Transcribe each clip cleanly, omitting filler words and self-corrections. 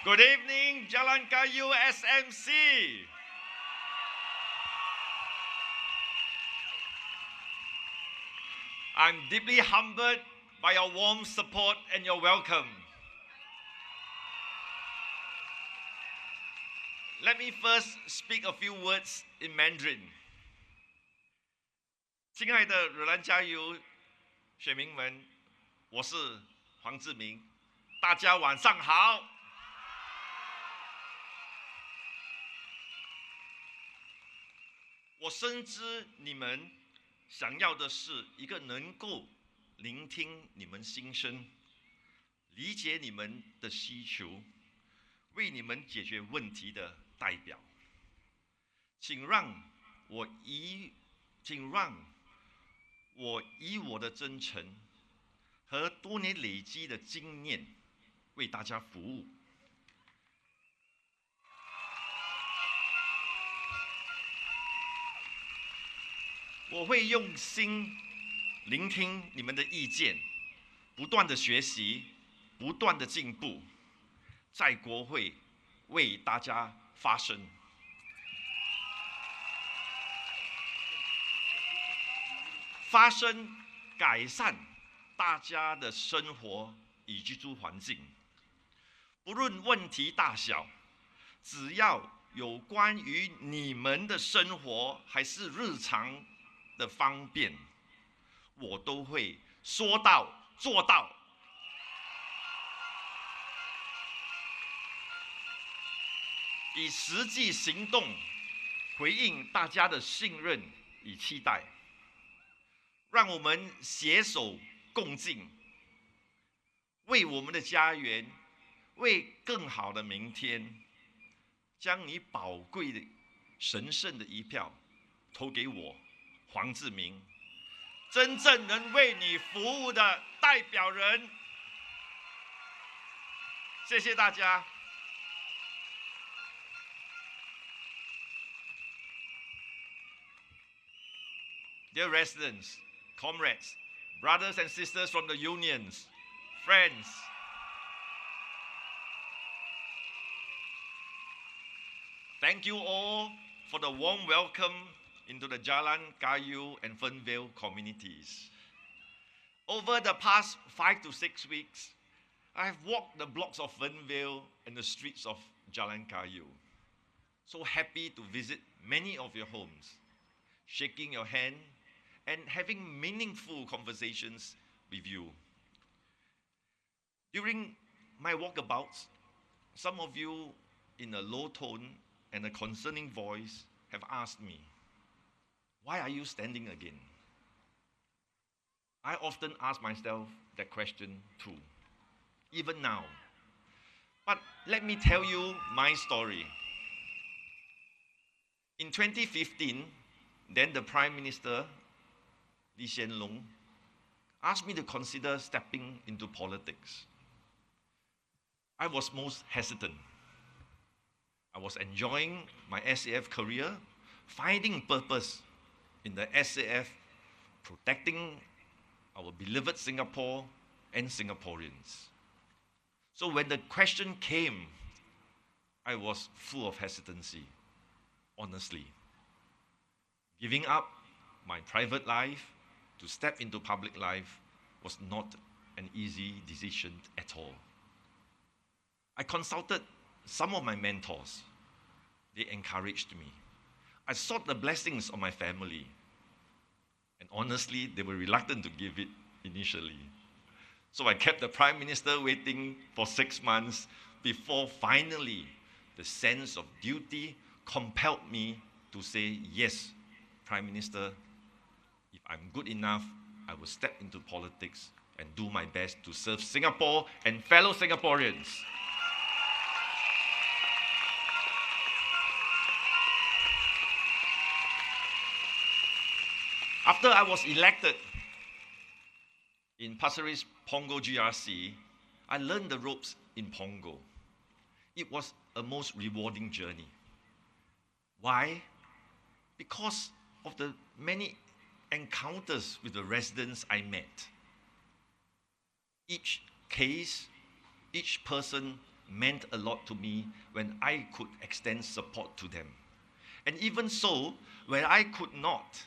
Good evening, Jalan Kayu SMC. I'm deeply humbled by your warm support and your welcome. Let me first speak a few words in Mandarin. 亲爱的惹兰加油选民们，我是黄志明，大家晚上好。我深知你们想要的是一个能够聆听你们心声，理解你们的需求，为你们解决问题的代表。请让我以我的真诚和多年累积的经验为大家服务。我会用心聆听你们的意见，不断的学习，不断的进步，在国会为大家发声。发声改善大家的生活与居住环境，不论问题大小，只要有关于你们的生活还是日常的方便，我都会说到做到。以实际行动回应大家的信任与期待，让我们携手共进，为我们的家园，为更好的明天，将你宝贵的神圣的一票投给我黄志明，真正能为你服务的代表人。谢谢大家。Dear residents, comrades, brothers and sisters from the unions, friends, thank you all for the warm welcome into the Jalan Kayu and Fernvale communities. Over the past 5 to 6 weeks, I have walked the blocks of Fernvale and the streets of Jalan Kayu. So happy to visit many of your homes, shaking your hand and having meaningful conversations with you. During my walkabouts, some of you in a low tone and a concerning voice have asked me, why are you standing again? I often ask myself that question too, even now. But let me tell you my story. In 2015, then the Prime Minister, Lee Hsien Loong, asked me to consider stepping into politics. I was most hesitant. I was enjoying my SAF career, finding purpose in the SAF, protecting our beloved Singapore and Singaporeans. So when the question came, I was full of hesitancy, honestly. Giving up my private life to step into public life was not an easy decision at all. I consulted some of my mentors. They encouraged me. I sought the blessings of my family. And honestly, they were reluctant to give it initially. So I kept the Prime Minister waiting for 6 months before finally the sense of duty compelled me to say, yes, Prime Minister, if I'm good enough, I will step into politics and do my best to serve Singapore and fellow Singaporeans. After I was elected in Pasir Ris Punggol GRC, I learned the ropes in Punggol. It was a most rewarding journey. Why? Because of the many encounters with the residents I met. Each case, each person meant a lot to me when I could extend support to them. And even so, when I could not,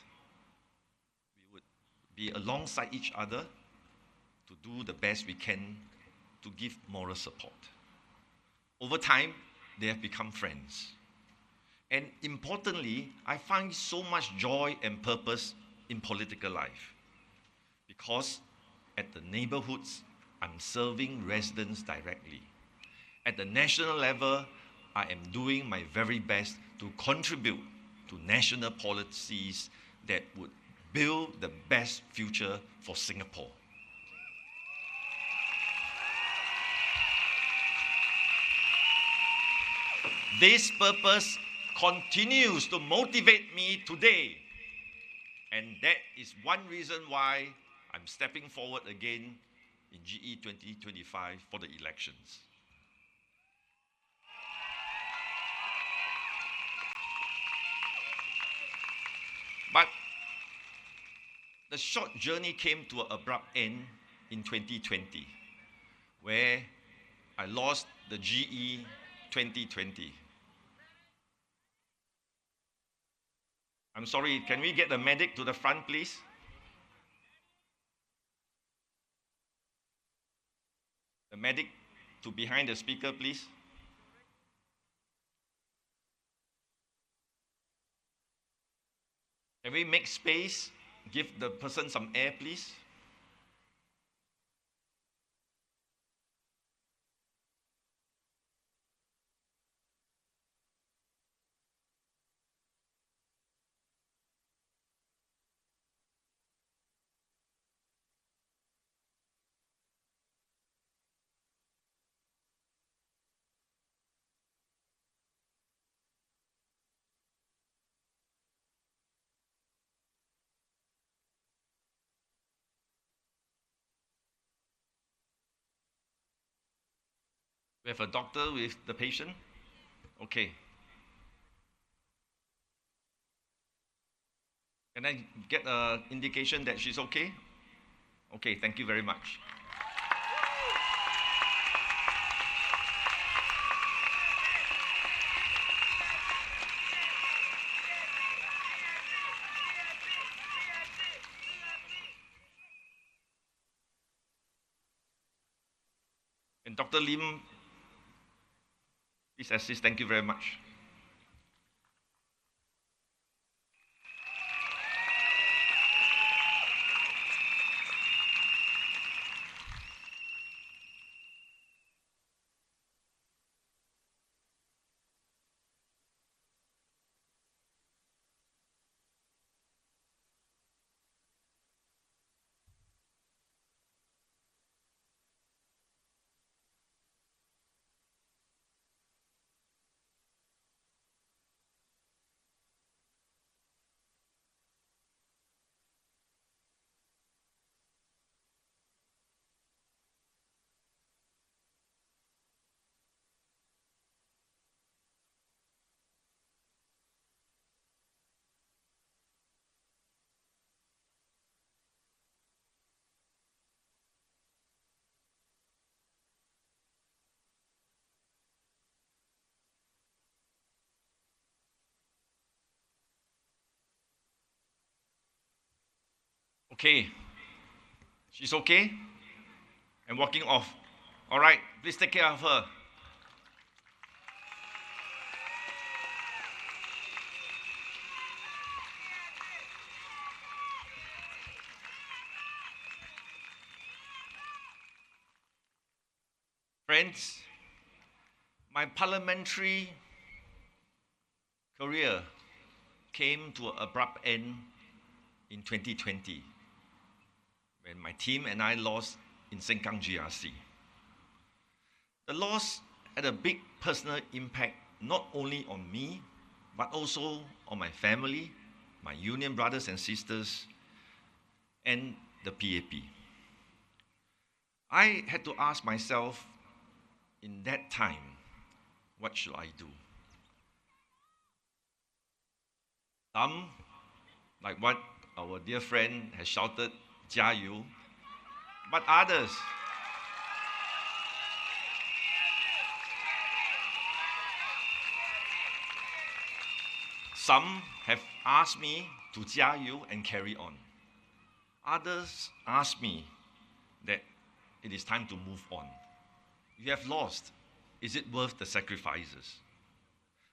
we would be alongside each other to do the best we can to give moral support. Over time, they have become friends. And importantly, I find so much joy and purpose in political life because at the neighborhoods, I'm serving residents directly. At the national level, I am doing my very best to contribute to national policies that would build the best future for Singapore. This purpose continues to motivate me today. And that is one reason why I'm stepping forward again in GE 2025 for the elections. But the short journey came to an abrupt end in 2020, where I lost the GE 2020. I'm sorry, can we get the medic to the front, please? The medic to behind the speaker, please. Can we make space? Give the person some air, please. We have a doctor with the patient. Okay. Can I get an indication that she's okay? Okay, thank you very much. And Dr. Lim, please assist. Thank you very much. Okay. She's okay? And walking off. All right, please take care of her. Friends, my parliamentary career came to an abrupt end in 2020 when my team and I lost in Sengkang GRC. The loss had a big personal impact not only on me, but also on my family, my union brothers and sisters, and the PAP. I had to ask myself in that time, what should I do? Some, like what our dear friend has shouted, 加油. But others, Some have asked me to 加油 and carry on. Others ask me that it is time to move on. You have lost. Is it worth the sacrifices?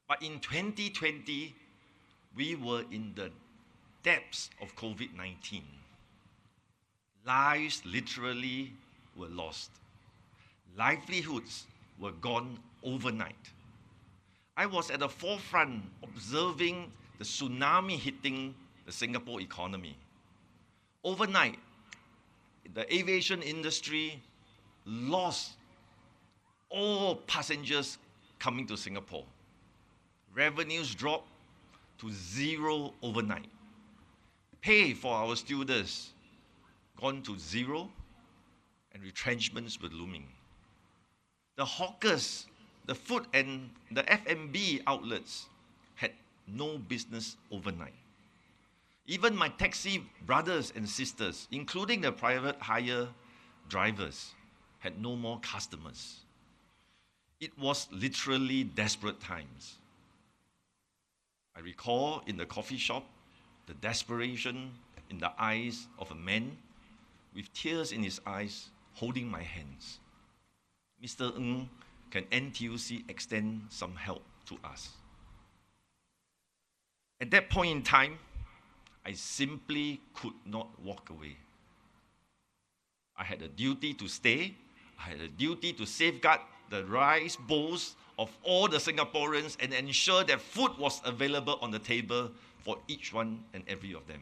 But in 2020, we were in the depths of COVID-19. Lives literally were lost. Livelihoods were gone overnight. I was at the forefront observing the tsunami hitting the Singapore economy. Overnight, the aviation industry lost all passengers coming to Singapore. Revenues dropped to zero overnight. Pay for our students gone to zero, and retrenchments were looming. The hawkers, the food and the F&B outlets had no business overnight. Even my taxi brothers and sisters, including the private hire drivers, had no more customers. It was literally desperate times. I recall in the coffee shop, the desperation in the eyes of a man with tears in his eyes, holding my hands. Mr. Ng, can NTUC extend some help to us? At that point in time, I simply could not walk away. I had a duty to stay. I had a duty to safeguard the rice bowls of all the Singaporeans and ensure that food was available on the table for each one and every of them.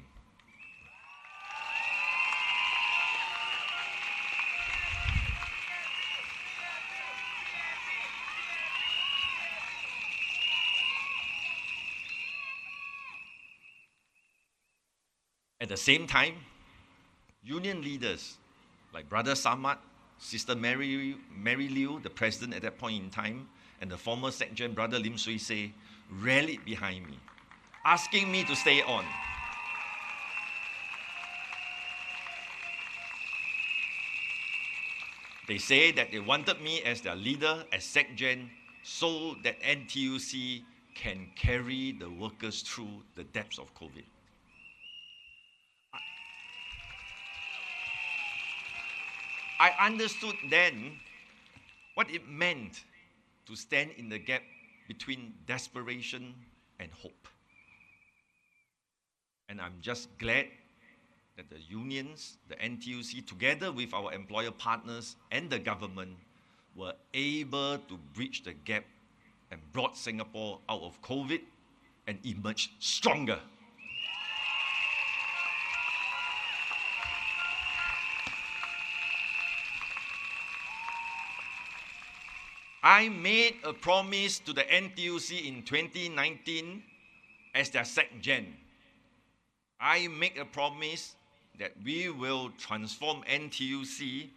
At the same time, union leaders like Brother Samad, Sister Mary Liu, the president at that point in time, and the former SecGen, Brother Lim Swee Say, rallied behind me, asking me to stay on. They say that they wanted me as their leader, as SecGen, so that NTUC can carry the workers through the depths of COVID. I understood then what it meant to stand in the gap between desperation and hope. And I'm just glad that the unions, the NTUC, together with our employer partners and the government, were able to bridge the gap and brought Singapore out of COVID and emerged stronger. I made a promise to the NTUC in 2019 as their SecGen. I make a promise that we will transform NTUC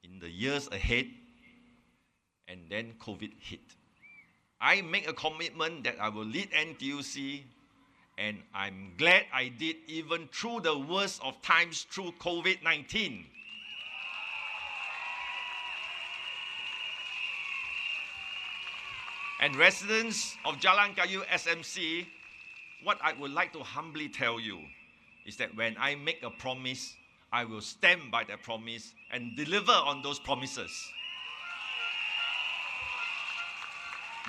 in the years ahead, and then COVID hit. I make a commitment that I will lead NTUC, and I'm glad I did even through the worst of times through COVID-19. And residents of Jalan Kayu SMC, what I would like to humbly tell you is that when I make a promise, I will stand by that promise and deliver on those promises.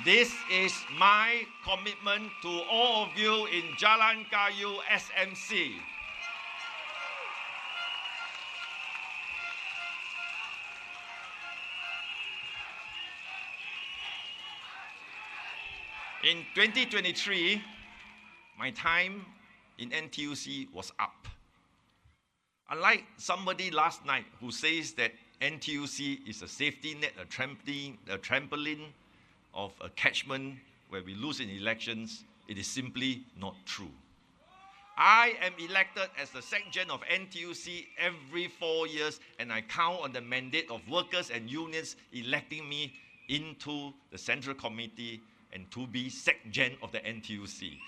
This is my commitment to all of you in Jalan Kayu SMC. In 2023, my time in NTUC was up. Unlike somebody last night who says that NTUC is a safety net, a trampoline of a catchment where we lose in elections, it is simply not true. I am elected as the SecGen of NTUC every 4 years, and I count on the mandate of workers and unions electing me into the Central Committee and to be SecGen of the NTUC.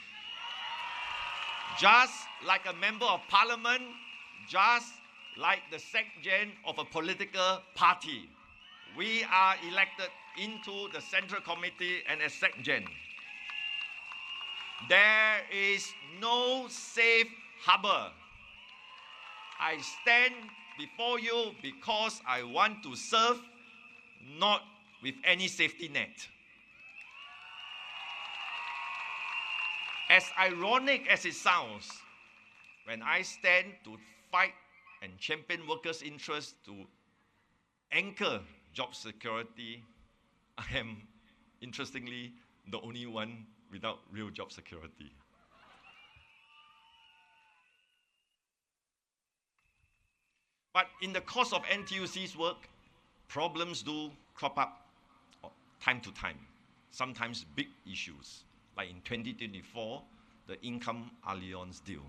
Just like a member of parliament, just like the SecGen of a political party, we are elected into the Central Committee and as SecGen. There is no safe harbor. I stand before you because I want to serve, not with any safety net. As ironic as it sounds, when I stand to fight and champion workers' interests to anchor job security, I am, interestingly, the only one without real job security. But in the course of NTUC's work, problems do crop up time to time, sometimes big issues, like in 2024, the Income Alliance deal.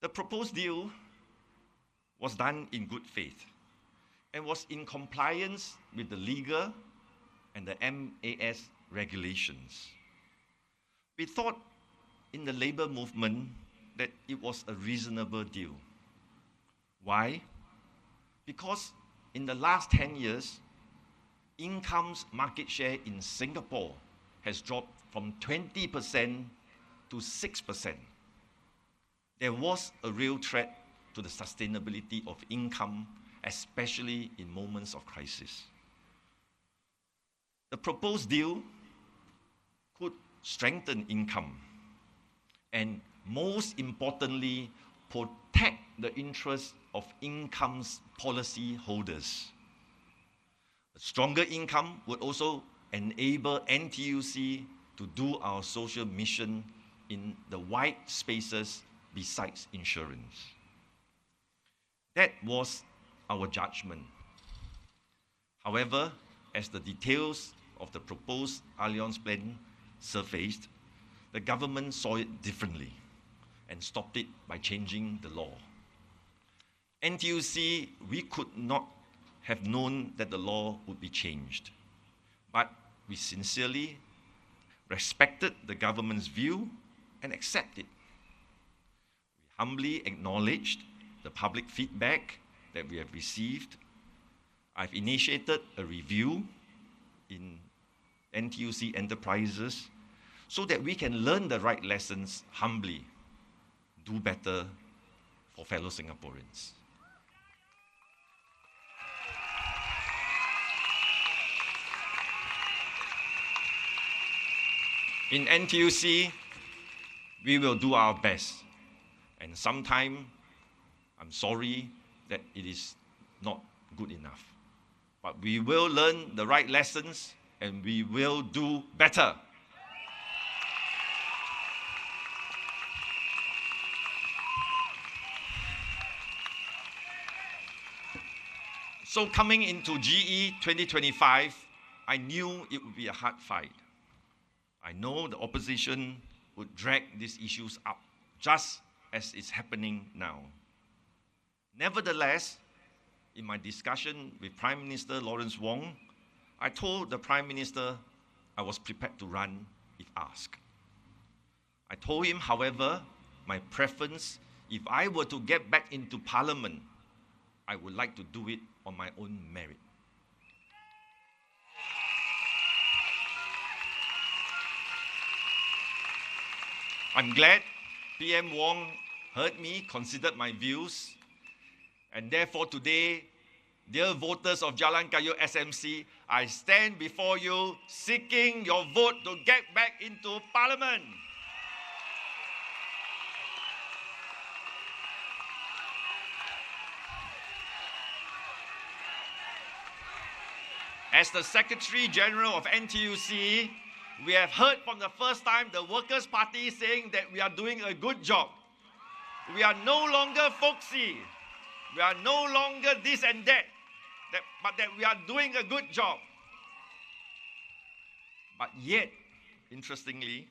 The proposed deal was done in good faith and was in compliance with the legal and the MAS regulations. We thought in the labor movement that it was a reasonable deal. Why? Because in the last 10 years, income's market share in Singapore has dropped from 20% to 6%. There was a real threat to the sustainability of income, especially in moments of crisis. The proposed deal could strengthen income and, most importantly, protect the interests of income's policy holders. A stronger income would also enable NTUC to do our social mission in the wide spaces besides insurance. That was our judgment. However, as the details of the proposed Alliance plan surfaced, the government saw it differently and stopped it by changing the law. NTUC, we could not have known that the law would be changed, but we sincerely respected the government's view and accepted it. We humbly acknowledged the public feedback that we have received. I've initiated a review in NTUC enterprises so that we can learn the right lessons humbly, do better for fellow Singaporeans. In NTUC, we will do our best. And sometimes, I'm sorry that it is not good enough. But we will learn the right lessons and we will do better. So coming into GE 2025, I knew it would be a hard fight. I know the opposition would drag these issues up, just as it's happening now. Nevertheless, in my discussion with Prime Minister Lawrence Wong, I told the Prime Minister I was prepared to run if asked. I told him, however, my preference, if I were to get back into Parliament, I would like to do it on my own merit. I'm glad PM Wong heard me, considered my views, and therefore today, dear voters of Jalan Kayu SMC, I stand before you seeking your vote to get back into Parliament. As the Secretary General of NTUC, we have heard from the first time the Workers' Party saying that we are doing a good job. We are no longer folksy. We are no longer this and that, but that we are doing a good job. But yet, interestingly,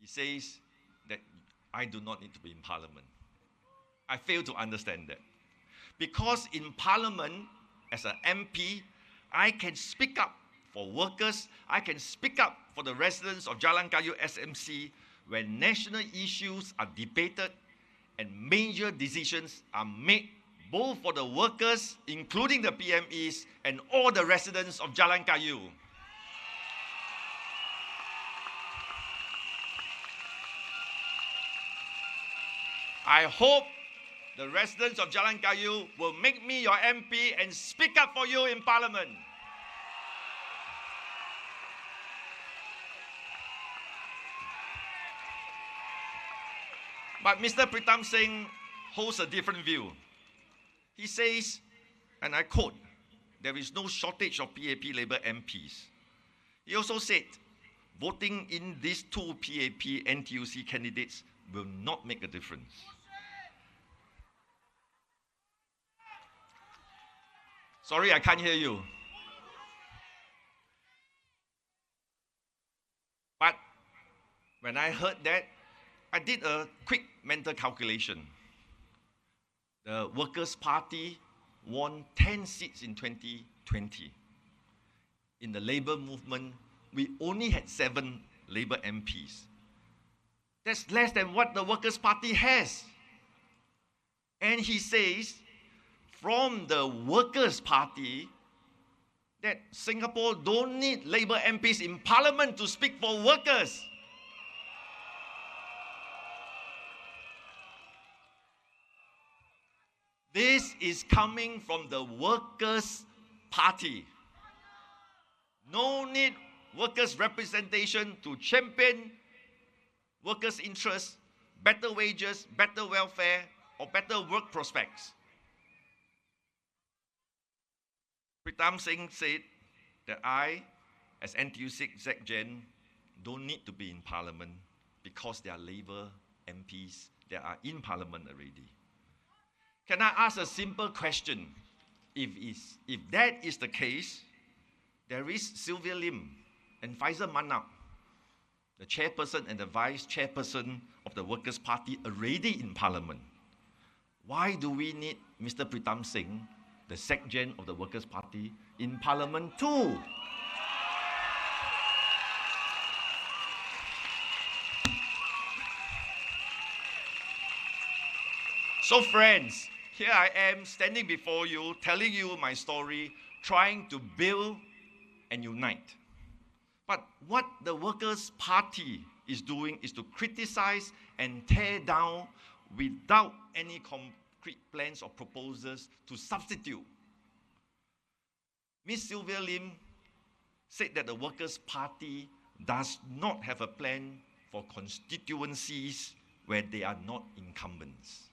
he says that I do not need to be in Parliament. I fail to understand that. Because in Parliament, as an MP, I can speak up for workers, I can speak up for the residents of Jalan Kayu SMC when national issues are debated and major decisions are made both for the workers, including the PMEs, and all the residents of Jalan Kayu. I hope the residents of Jalan Kayu will make me your MP and speak up for you in Parliament. But Mr. Pritam Singh holds a different view. He says, and I quote, there is no shortage of PAP Labour MPs. He also said, voting in these two PAP NTUC candidates will not make a difference. Sorry, I can't hear you. But when I heard that, I did a quick mental calculation. The Workers' Party won 10 seats in 2020. In the Labour movement, we only had 7 Labour MPs. That's less than what the Workers' Party has. And he says, from the Workers' Party, that Singapore don't need Labour MPs in Parliament to speak for workers. This is coming from the Workers' Party. No need workers' representation to champion workers' interests, better wages, better welfare, or better work prospects. Pritam Singh said that I, as NTUC Exec-Gen, don't need to be in Parliament because there are Labour MPs that are in Parliament already. Can I ask a simple question? If that is the case, there is Sylvia Lim and Faisal Manap, the chairperson and the vice chairperson of the Workers' Party, already in Parliament. Why do we need Mr. Pritam Singh, the Sec-Gen of the Workers' Party, in Parliament too? So friends, here I am standing before you, telling you my story, trying to build and unite. But what the Workers' Party is doing is to criticize and tear down without any concrete plans or proposals to substitute. Ms. Sylvia Lim said that the Workers' Party does not have a plan for constituencies where they are not incumbents.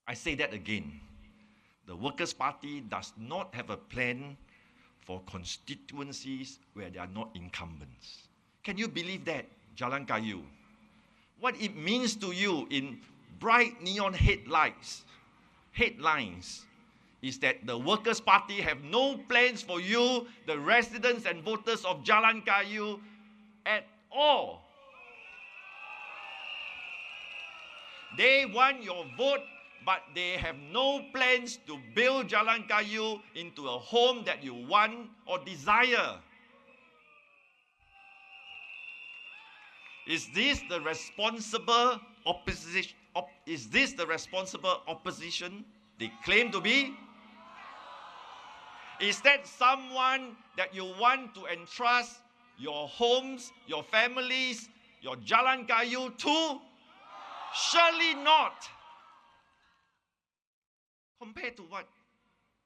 I say that again. The Workers' Party does not have a plan for constituencies where they are not incumbents. Can you believe that, Jalan Kayu? What it means to you in bright neon headlines is that the Workers' Party have no plans for you, the residents and voters of Jalan Kayu, at all. They want your vote, but they have no plans to build Jalan Kayu into a home that you want or desire. Is this the responsible opposition? Is this the responsible opposition they claim to be? Is that someone that you want to entrust your homes, your families, your Jalan Kayu to? Surely not. Compared to what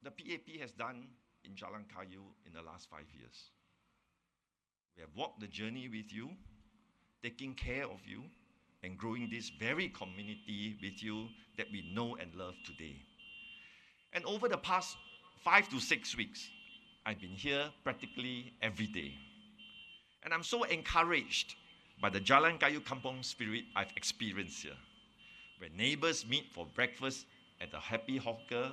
the PAP has done in Jalan Kayu in the last 5 years. We have walked the journey with you, taking care of you, and growing this very community with you that we know and love today. And over the past 5 to 6 weeks, I've been here practically every day. And I'm so encouraged by the Jalan Kayu Kampung spirit I've experienced here, where neighbors meet for breakfast at the Happy Hawker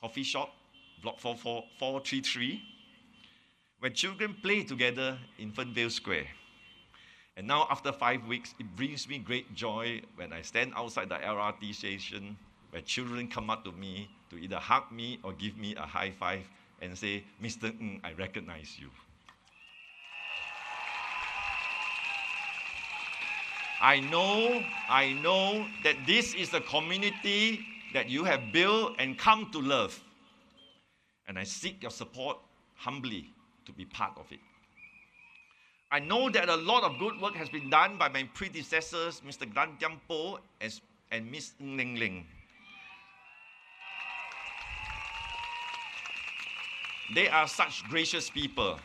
coffee shop, Block 433, where children play together in Fernvale Square. And now, after 5 weeks, it brings me great joy when I stand outside the LRT station, where children come up to me to either hug me or give me a high five and say, "Mr. Ng, I recognize you." I know that this is a community that you have built and come to love. And I seek your support humbly to be part of it. I know that a lot of good work has been done by my predecessors, Mr. Gan Tiam Po and Ms. Ng Leng Leng. They are such gracious people.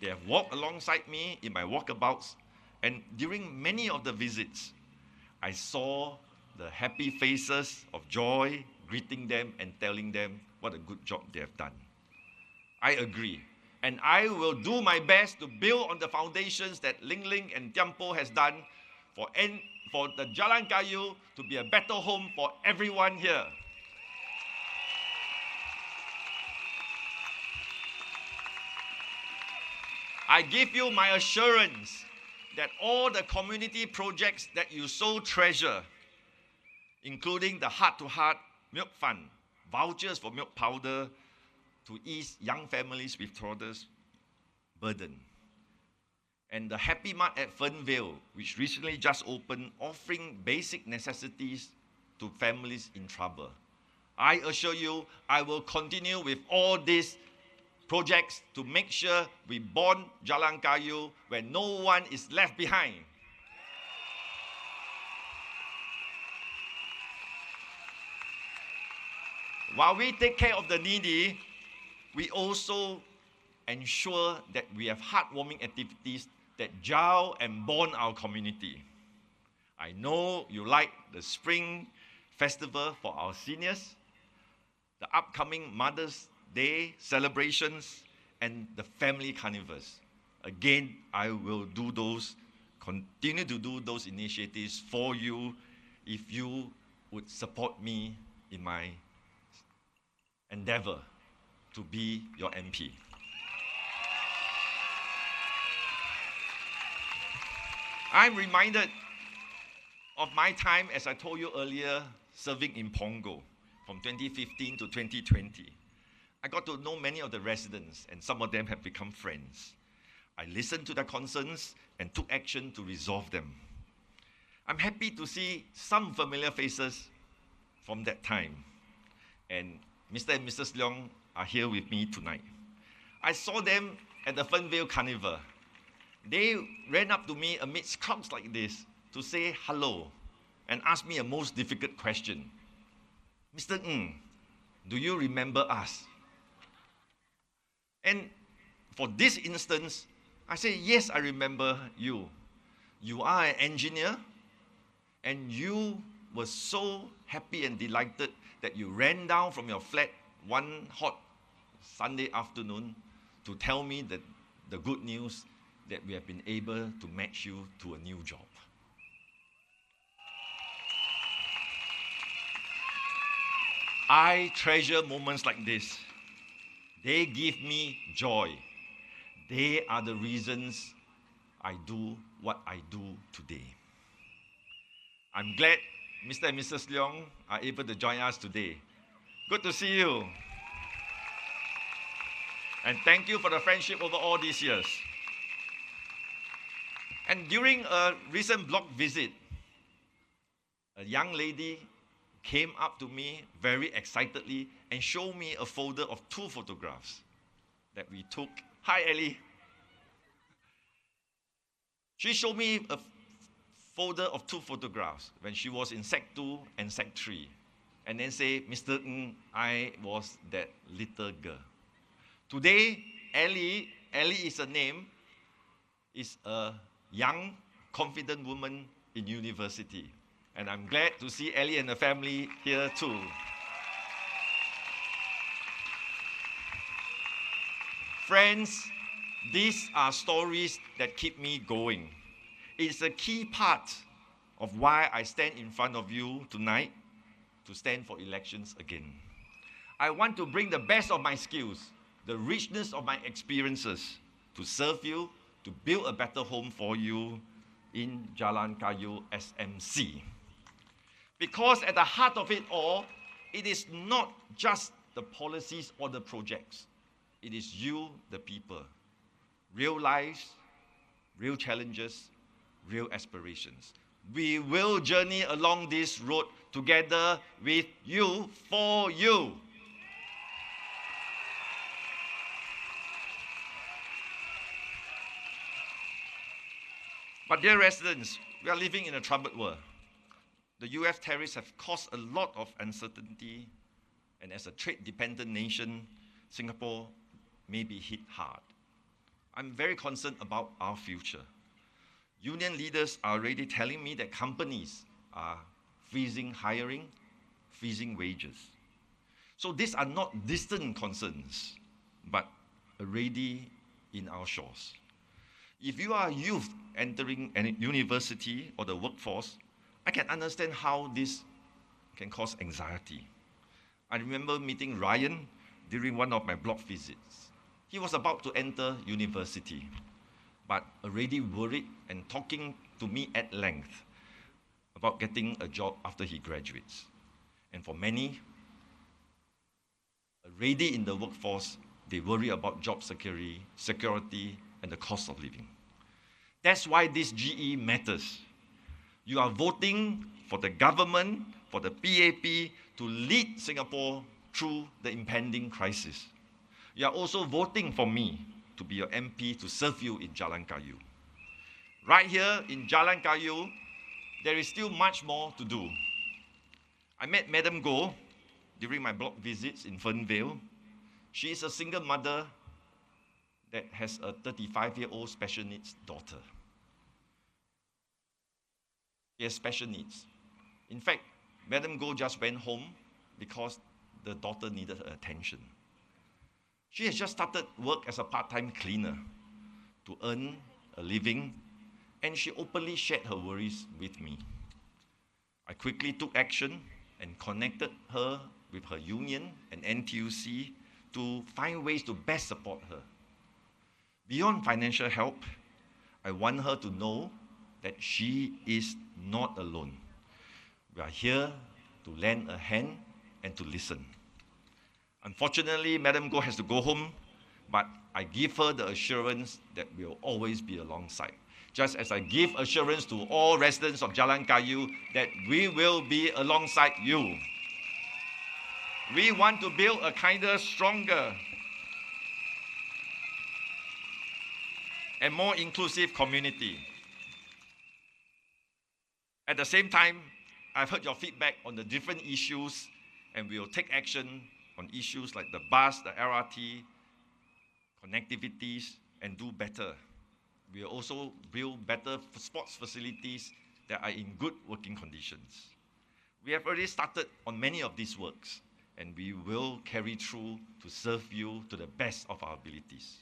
They have walked alongside me in my walkabouts, and during many of the visits, I saw the happy faces of joy, greeting them and telling them what a good job they have done. I agree. And I will do my best to build on the foundations that Ling Ling and Tiam Po has done for the Jalan Kayu to be a better home for everyone here. I give you my assurance that all the community projects that you so treasure, including the heart-to-heart milk fund, vouchers for milk powder to ease young families with toddlers' burden, and the Happy Mart at Fernvale, which recently just opened, offering basic necessities to families in trouble. I assure you, I will continue with all these projects to make sure we bond Jalan Kayu where no one is left behind. While we take care of the needy, we also ensure that we have heartwarming activities that jar and bond our community. I know you like the Spring Festival for our seniors, the upcoming Mother's Day celebrations, and the family carnivals. Again, I will continue to do those initiatives for you if you would support me in my endeavor to be your MP. I'm reminded of my time, as I told you earlier, serving in Punggol from 2015 to 2020. I got to know many of the residents, and some of them have become friends. I listened to their concerns and took action to resolve them. I'm happy to see some familiar faces from that time. And Mr. and Mrs. Leong are here with me tonight. I saw them at the Fernvale Carnival. They ran up to me amidst crowds like this to say hello and ask me a most difficult question. Mr. Ng, do you remember us? And for this instance, I say, yes, I remember you. You are an engineer, and you were so happy and delighted that you ran down from your flat one hot Sunday afternoon to tell me that the good news that we have been able to match you to a new job. I treasure moments like this. They give me joy. They are the reasons I do what I do today. I'm glad Mr. and Mrs. Leong are able to join us today. Good to see you. And thank you for the friendship over all these years. And during a recent block visit, a young lady came up to me very excitedly and showed me a folder of 2 photographs that we took. Hi, Ellie. She showed me a folder of 2 photographs when she was in Sec 2 and Sec 3. And then say, Mr. Ng, I was that little girl. Today, Ellie is a name, is a young, confident woman in university. And I'm glad to see Ellie and the family here too. Friends, these are stories that keep me going. It's a key part of why I stand in front of you tonight to stand for elections again. I want to bring the best of my skills, the richness of my experiences to serve you, to build a better home for you in Jalan Kayu SMC. Because at the heart of it all, it is not just the policies or the projects. It is you, the people. Real lives, real challenges, real aspirations. We will journey along this road together with you, for you. But dear residents, we are living in a troubled world. The US tariffs have caused a lot of uncertainty, and as a trade-dependent nation, Singapore may be hit hard. I'm very concerned about our future. Union leaders are already telling me that companies are freezing hiring, freezing wages. So these are not distant concerns, but already in our shores. If you are a youth entering a university or the workforce, I can understand how this can cause anxiety. I remember meeting Ryan during one of my block visits. He was about to enter university, but already worried and talking to me at length about getting a job after he graduates. And for many, already in the workforce, they worry about job security, and the cost of living. That's why this GE matters. You are voting for the government, for the PAP, to lead Singapore through the impending crisis. You are also voting for me to be your MP to serve you in Jalan Kayu. Right here in Jalan Kayu, there is still much more to do. I met Madam Goh during my block visits in Fernvale. She is a single mother that has a 35-year-old special needs daughter. She has special needs. In fact, Madam Goh just went home because the daughter needed her attention. She has just started work as a part-time cleaner to earn a living, and she openly shared her worries with me. I quickly took action and connected her with her union and NTUC to find ways to best support her. Beyond financial help, I want her to know that she is not alone. We are here to lend a hand and to listen. Unfortunately, Madam Goh has to go home, but I give her the assurance that we will always be alongside. Just as I give assurance to all residents of Jalan Kayu that we will be alongside you. We want to build a kinder, stronger, and more inclusive community. At the same time, I've heard your feedback on the different issues, and we will take action on issues like the bus, the LRT, connectivities, and do better. We will also build better sports facilities that are in good working conditions. We have already started on many of these works, and we will carry through to serve you to the best of our abilities.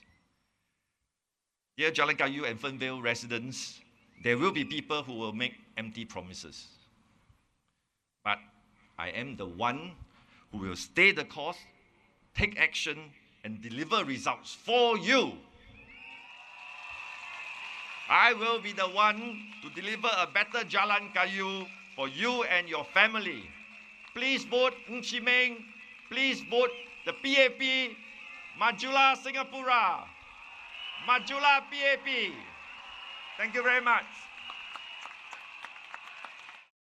Dear Jalan Kayu and Fernvale residents, there will be people who will make empty promises. But I am the one who will stay the course, take action, and deliver results for you. I will be the one to deliver a better Jalan Kayu for you and your family. Please vote Ng Chee Meng. Please vote the PAP. Majulah Singapura. Majulah PAP. Thank you very much.